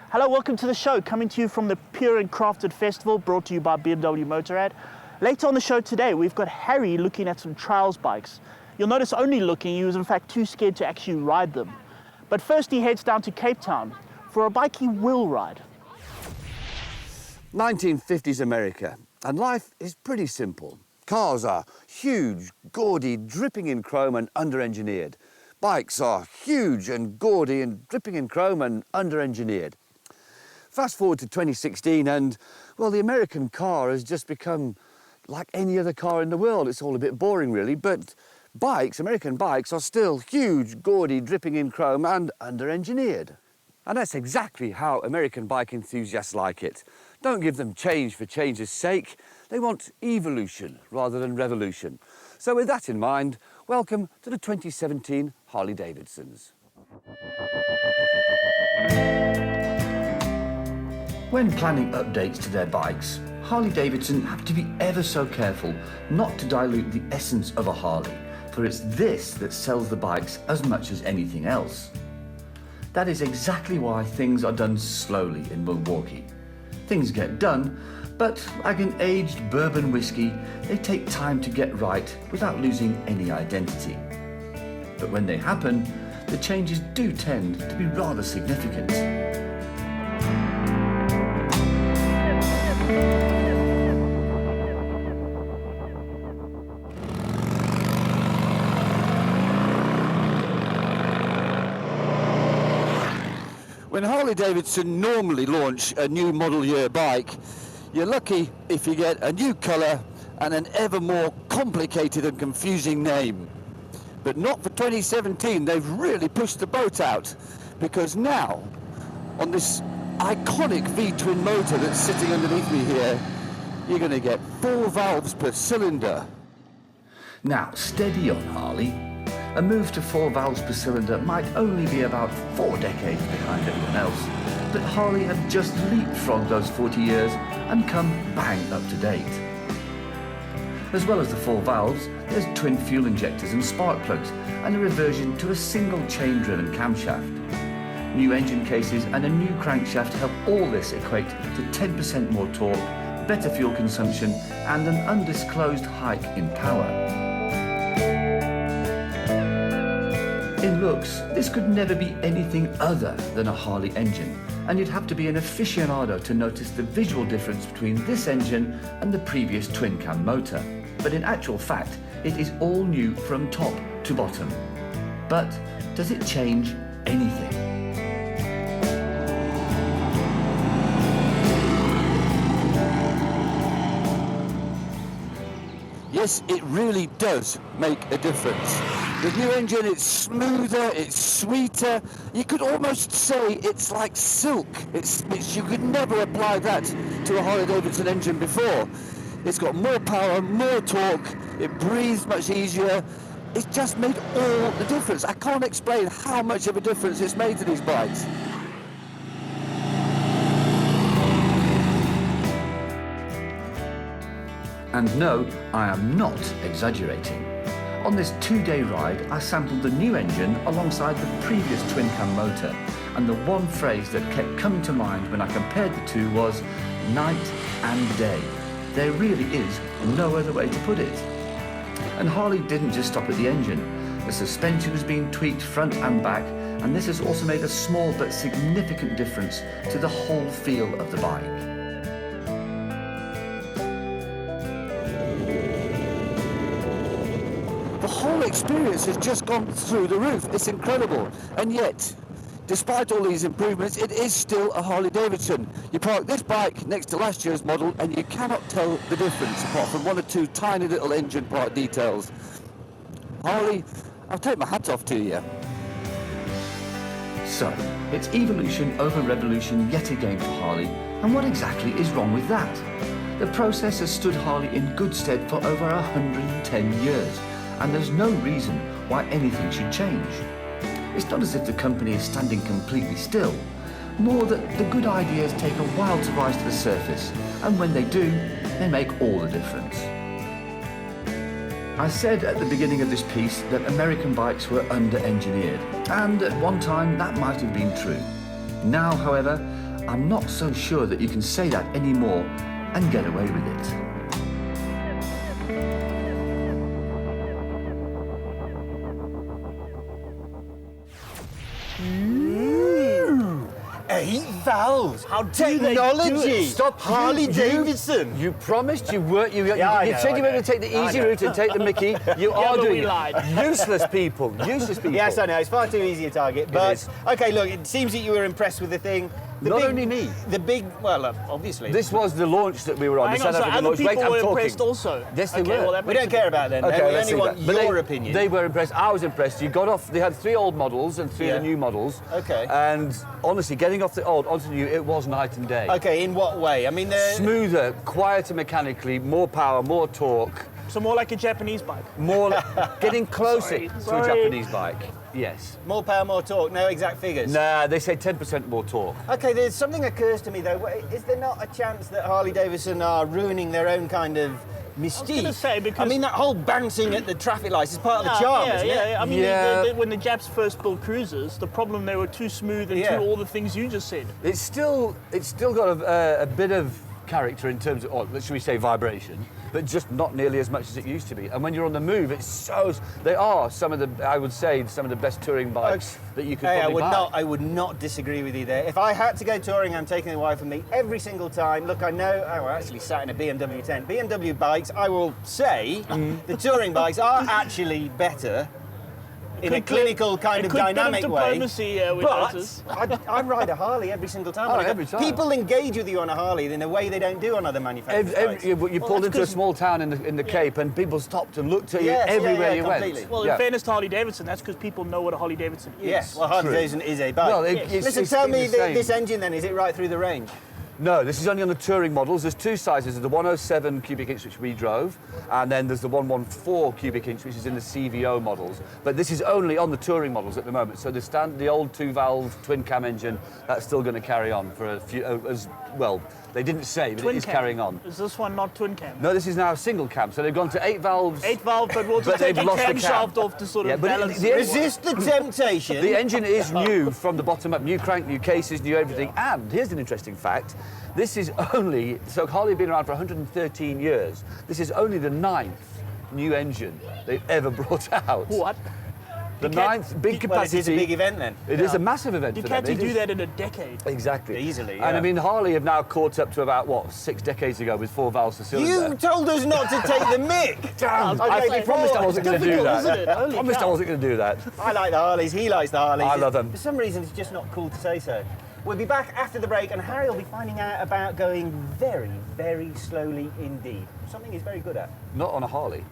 Hello, welcome to the show, coming to you from the Pure and Crafted Festival, brought to you by BMW Motorrad. Later on the show today, we've got Harry looking at some trials bikes. You'll notice only looking, he was in fact too scared to actually ride them. But first he heads down to Cape Town for a bike he will ride. 1950s America, and life is pretty simple. Cars are huge, gaudy, dripping in chrome and under-engineered. Bikes are huge and gaudy and dripping in chrome and under-engineered. Fast forward to 2016 and, well, the American car has just become like any other car in the world. It's all a bit boring, really, but bikes, American bikes, are still huge, gaudy, dripping in chrome and under-engineered. And that's exactly how American bike enthusiasts like it. Don't give them change for change's sake. They want evolution rather than revolution. So with that in mind, welcome to the 2017 Harley Davidsons. When planning updates to their bikes, Harley Davidson have to be ever so careful not to dilute the essence of a Harley, for it's this that sells the bikes as much as anything else. That is exactly why things are done slowly in Milwaukee. Things get done, but like an aged bourbon whiskey, they take time to get right without losing any identity. But when they happen, the changes do tend to be rather significant. When Harley Davidson normally launch a new model year bike, you're lucky if you get a new colour and an ever more complicated and confusing name. But not for 2017, they've really pushed the boat out, because now, on this iconic V-twin motor that's sitting underneath me here, you're going to get 4 valves per cylinder. Now, steady on, Harley. A move to 4 valves per cylinder might only be about 4 decades behind everyone else, but Harley have just leapfrogged those 40 years and come bang up to date. As well as the 4 valves, there's twin fuel injectors and spark plugs, and a reversion to a single chain-driven camshaft. New engine cases and a new crankshaft help all this equate to 10% more torque, better fuel consumption, and an undisclosed hike in power. In looks, this could never be anything other than a Harley engine, and you'd have to be an aficionado to notice the visual difference between this engine and the previous twin-cam motor. But in actual fact, it is all new from top to bottom. But does it change anything? Yes, it really does make a difference. The new engine, it's smoother, it's sweeter. You could almost say it's like silk. You could never apply that to a Harley Davidson engine before. It's got more power, more torque, it breathes much easier. It's just made all the difference. I can't explain how much of a difference it's made to these bikes. And no, I am not exaggerating. On this 2-day ride, I sampled the new engine alongside the previous twin-cam motor, and the one phrase that kept coming to mind when I compared the two was night and day. There really is no other way to put it. And Harley didn't just stop at the engine. The suspension has been tweaked front and back, and this has also made a small but significant difference to the whole feel of the bike. The whole experience has just gone through the roof. It's incredible. And yet, despite all these improvements, it is still a Harley Davidson. You park this bike next to last year's model and you cannot tell the difference apart from 1 or 2 tiny little engine part details. Harley, I'll take my hat off to you. So, it's evolution over revolution yet again for Harley. And what exactly is wrong with that? The process has stood Harley in good stead for over 110 years. And there's no reason why anything should change. It's not as if the company is standing completely still, more that the good ideas take a while to rise to the surface, and when they do, they make all the difference. I said at the beginning of this piece that American bikes were under-engineered, and at one time that might have been true. Now, however, I'm not so sure that you can say that anymore and get away with it. Eight valves. How do they do Technology. it? Stop. Harley Davidson. You promised you weren't. You I said you were going to take the easy route and take the Mickey. You are but doing we it. lied. Useless people. Useless people. Yes, I know. It's far too easy a target. But is. okay, look. It seems that you were impressed with the thing. Not only me. The big. Well, obviously. This was the launch that we were on. Hang the on, South so African other launch. people Wait, I'm were talking. impressed also? Yes, they Okay, were. well, that we makes don't care about them. Okay, We let's only see want that. But your opinion. They were impressed. I was impressed. You got off. They had 3 old models and 3 of Yeah. the new models. Okay. And honestly, getting off the old onto the new, it was night and day. Okay, in what way? I mean, Smoother, quieter mechanically, more power, more torque, So more like a Japanese bike. more getting closer to Sorry. a Japanese bike. Yes. more power, more torque. No exact figures. Nah, they say 10% more torque. Okay, there's something occurs to me though. Is there not a chance that Harley Davidson are ruining their own kind of mystique? gonna say, because- I mean, that whole bouncing at the traffic lights is part of the charm, isn't it? I mean, Yeah. when the Japs first built cruisers, the problem they were too smooth and Yeah. too all the things you just said. It's still got a bit of character in terms of, or should we say, vibration, but just not nearly as much as it used to be. And when you're on the move, they are some of the, I would say, some of the best touring bikes that you could Hey, probably buy. I would not disagree with you there. If I had to go touring, I'm taking the wife with me every single time. Look, I know I actually sat in a BMW 10. BMW bikes, I will say, the touring bikes are actually better in a clinical kind of dynamic bit of way. diplomacy here we But notice. I ride a Harley every single time. Oh, when I go. every time. People engage with you on a Harley in a way they don't do on other manufacturers. bikes. You pulled that's into a 'cause- small town in the Cape, and people stopped and looked at you Yes, yeah, everywhere yeah, you completely. went. Well, Yeah. in fairness to Harley Davidson, that's because people know what a Harley Davidson is. Yes, well, Harley True. Davidson is a bike. Well, Listen, it's tell been me the same. this engine then, is it right through the range? No, this is only on the touring models. There's 2 sizes. There's the 107 cubic inch, which we drove, and then there's the 114 cubic inch, which is in the CVO models. But this is only on the touring models at the moment. So the old 2-valve twin cam engine, that's still going to carry on for a few, as well. They didn't say, but Twin it is cam. carrying on. Is this one not twin cam? No, this is now a single cam. So they've gone to 8 valves. 8 valve, but we'll But just take they've a lost the camshaft cam. off to sort Yeah, of but balance the it. Resist the temptation. The engine is new from the bottom up, new crank, new cases, new everything. And here's an interesting fact. This is only, so Harley have been around for 113 years. This is only the 9th new engine they've ever brought out. What? The You can't- 9th, big Well, capacity. it is a big event then. It is a massive event You for can't them. It do is- that in a decade. Exactly. Easily, And yeah. I mean, Harley have now caught up to about, what, 6 decades ago with 4 valves per cylinder. You told us not to take the mick. Damn, I I like promised before. I wasn't going to do difficult, that. isn't it? Holy Promised I cow. wasn't going to do that. I like the Harleys, he likes the Harleys. I love them. For some reason, it's just not cool to say so. We'll be back after the break, and Harry will be finding out about going very, very slowly indeed. Something he's very good at. Not on a Harley.